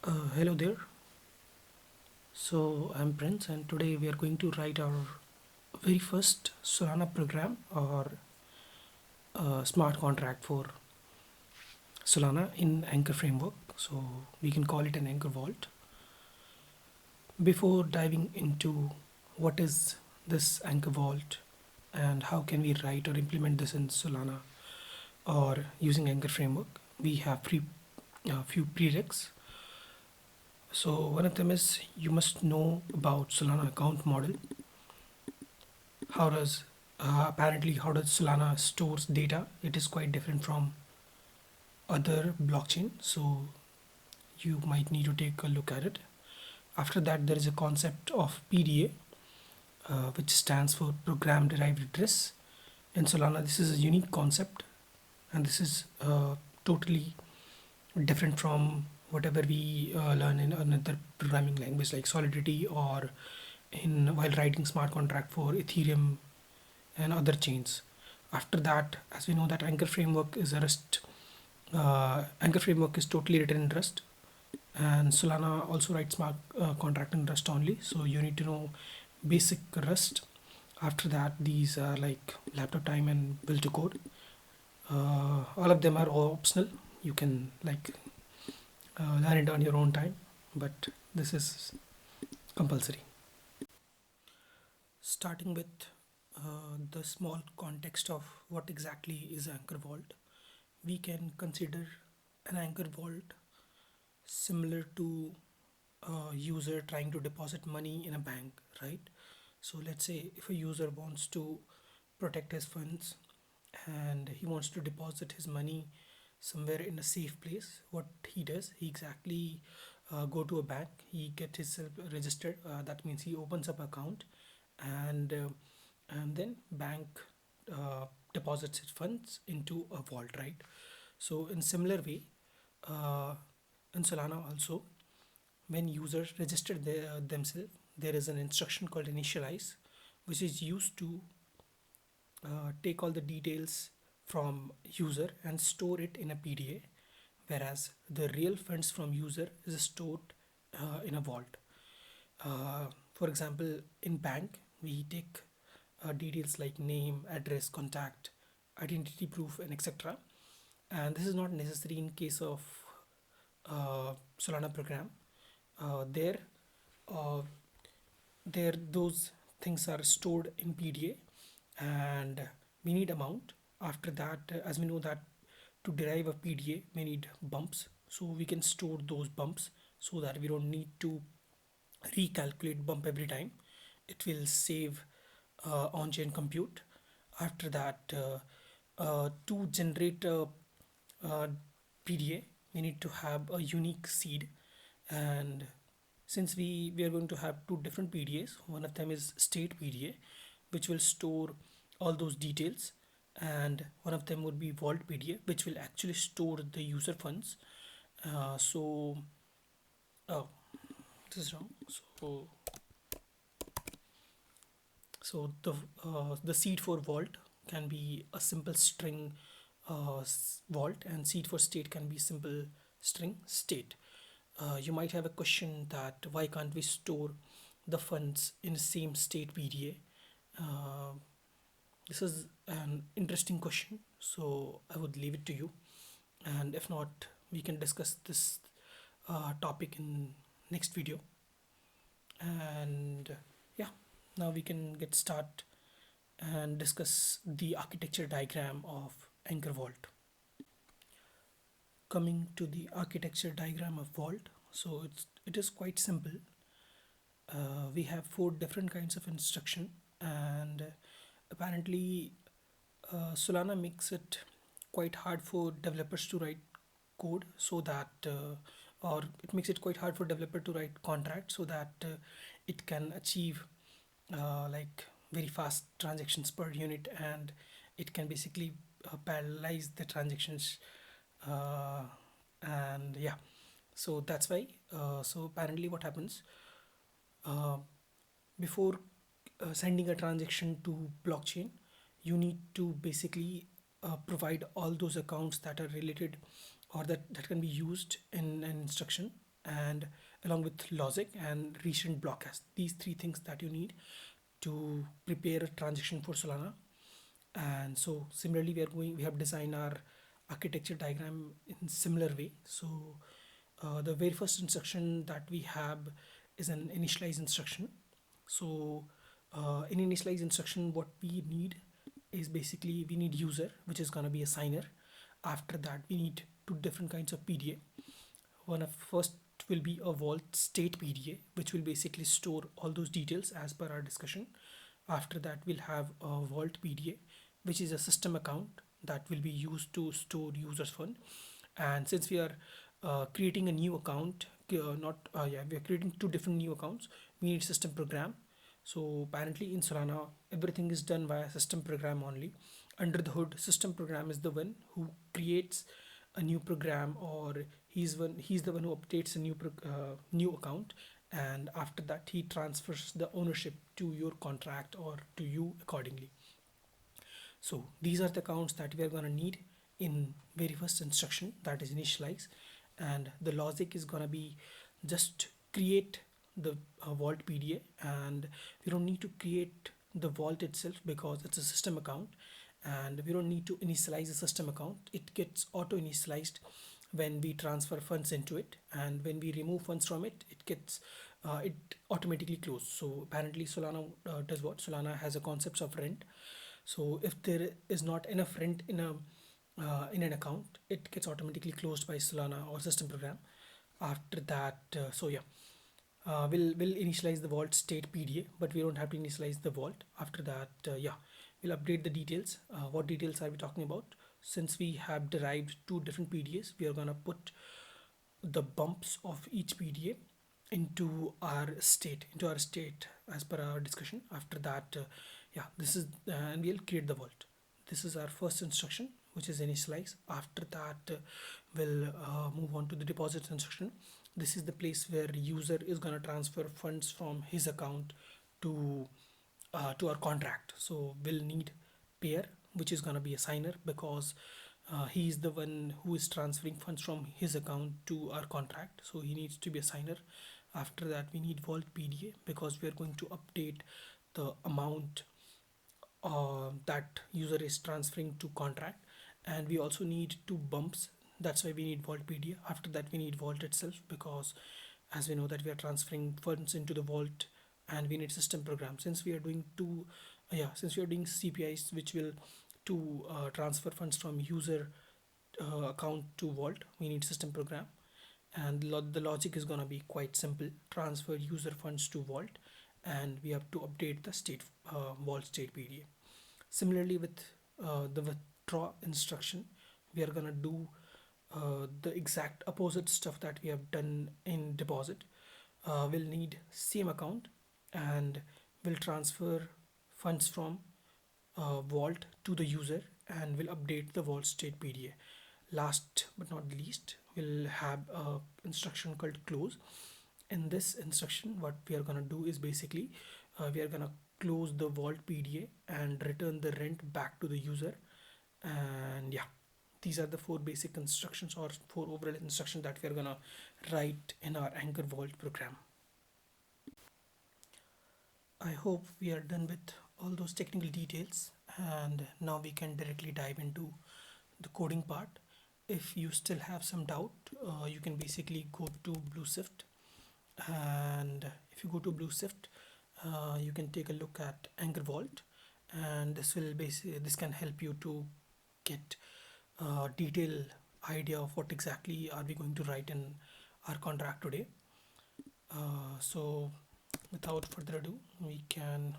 Hello there. So I'm Prince, and today we are going to write our very first Solana program or smart contract for Solana in Anchor framework. So we can call it an Anchor Vault. Before diving into what is this Anchor Vault and how can we write or implement this in Solana or using Anchor framework, we have few prereqs. So one of them is you must know about Solana account model. How does apparently how does Solana stores data? It is quite different from other blockchain, so you might need to take a look at it. After that, there is a concept of PDA, which stands for Program Derived Address. In Solana, this is a unique concept, and this is totally different from whatever we learn in another programming language like Solidity or in while writing smart contract for Ethereum and other chains. After that, as we know that Anchor framework is a Rust. Anchor framework is totally written in Rust, and Solana also writes smart contract in Rust only. So you need to know basic Rust. After that, these are like laptop time and will to code. All of them are all optional. You can like learn it on your own time, but this is compulsory. Starting with the small context of what exactly is Anchor Vault, we can consider an Anchor Vault similar to a user trying to deposit money in a bank, right? So let's say if a user wants to protect his funds and he wants to deposit his money somewhere in a safe place, what he does, he exactly go to a bank, he get himself registered. That means he opens up account, and uh, and then bank deposits his funds into a vault, right? So in similar way, uh, in Solana also, when users register themselves, there is an instruction called Initialise, which is used to take all the details from user and store it in a PDA, whereas the real funds from user is stored in a vault. For example, in bank, we take details like name, address, contact, identity proof, and etc. And this is not necessary in case of Solana program. There, uh, there those things are stored in PDA, and we need amount. After that, as we know that to derive a PDA, we need bumps, so we can store those bumps so that we don't need to recalculate bump every time. It will save on-chain compute. After that, to generate a PDA, we need to have a unique seed, and since we are going to have two different PDAs, one of them is state PDA, which will store all those details, and one of them would be vault PDA, which will actually store the user funds. So, oh, this is wrong. So the seed for vault can be a simple string vault, and seed for state can be simple string state. You might have a question that why can't we store the funds in the same state PDA? This is an interesting question, so I would leave it to you. And if not, we can discuss this topic in next video. And yeah, now we can get start and discuss the architecture diagram of Anchor Vault. Coming to the architecture diagram of Vault, so it is quite simple. We have four different kinds of instruction, and apparently Solana makes it quite hard for developers to write code so that or it makes it quite hard for developer to write contract so that it can achieve like very fast transactions per unit, and it can basically parallelize the transactions, uh, and yeah, so that's why so apparently what happens uh, before sending a transaction to blockchain, you need to basically provide all those accounts that are related or that can be used in an instruction. and along with logic and recent block hash. These three things that you need to prepare a transaction for Solana. And so similarly, we have designed our architecture diagram in similar way. So the very first instruction that we have is an initialize instruction. So in initialize instruction, what we need is basically we need user, which is going to be a signer. After that, we need two different kinds of PDA. One of first will be a vault state PDA, which will basically store all those details as per our discussion. After that, we'll have a vault PDA, which is a system account that will be used to store users fund. And since we are creating a new account, not yeah, we are creating two different new accounts. We need system program. So apparently in Solana, everything is done via system program only. Under the hood, system program is the one who creates a new program, or he's the one who updates a new account, and after that he transfers the ownership to your contract or to you accordingly. So these are the accounts that we are going to need in very first instruction, that is initialize. And the logic is going to be just create the vault PDA, and we don't need to create the vault itself because it's a system account, and we don't need to initialize a system account. It gets auto initialized when we transfer funds into it, and when we remove funds from it, it automatically closes. So apparently Solana does what? Solana has a concept of rent. So if there is not enough rent in an account, it gets automatically closed by Solana or system program. After that, we'll initialize the vault state PDA, but we don't have to initialize the vault. After that, we'll update the details. What details are we talking about? Since we have derived two different PDAs, we are gonna put the bumps of each PDA into our state as per our discussion. After that, this is and we'll create the vault. This is our first instruction, which is initialize. After that, we'll move on to the deposit instruction. This is the place where user is going to transfer funds from his account to our contract. So we'll need pair, which is going to be a signer, because he is the one who is transferring funds from his account to our contract, so he needs to be a signer. After that, we need vault PDA because we are going to update the amount that user is transferring to contract, and we also need two bumps. That's why we need vault PDA. After that, we need vault itself, because as we know that we are transferring funds into the vault, and we need system program. Since we are doing CPIs, which will to transfer funds from user account to vault, we need system program. And the logic is going to be quite simple: transfer user funds to vault, and we have to update the state vault state PDA. Similarly, with the withdraw instruction, we are going to do the exact opposite stuff that we have done in deposit. We'll need same account, and we'll transfer funds from vault to the user, and we'll update the vault state PDA. Last but not least, we'll have a instruction called close. In this instruction, what we are going to do is basically we are going to close the vault PDA and return the rent back to the user. And these are the four basic instructions, or four overall instructions, that we are going to write in our Anchor Vault program. I hope we are done with all those technical details, and now we can directly dive into the coding part. If you still have some doubt, you can basically go to BlueShift, and if you go to BlueShift, you can take a look at Anchor Vault, and this can help you to get a detailed idea of what exactly are we going to write in our contract today. So without further ado, we can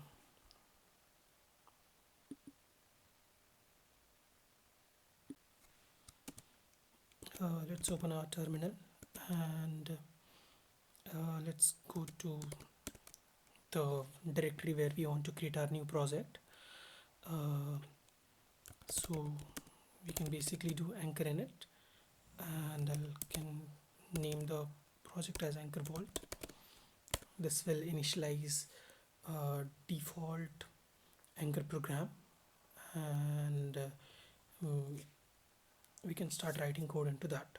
let's open our terminal, and let's go to the directory where we want to create our new project. So we can basically do anchor init, and I can name the project as Anchor Vault. This will initialize default Anchor program, and we can start writing code into that.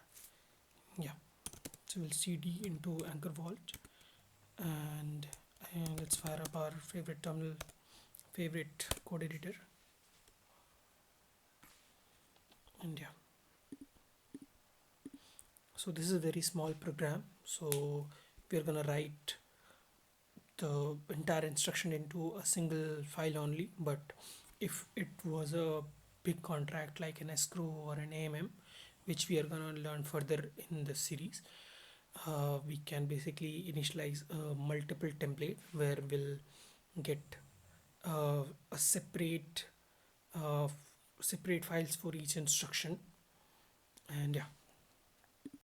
So we'll cd into Anchor Vault, and, and let's fire up our favorite terminal, favorite code editor. And yeah, so this is a very small program, so we're gonna write the entire instruction into a single file only. But if it was a big contract like an escrow or an AMM, which we are gonna learn further in the series, we can basically initialize a multiple template where we'll get a separate separate files for each instruction. And yeah,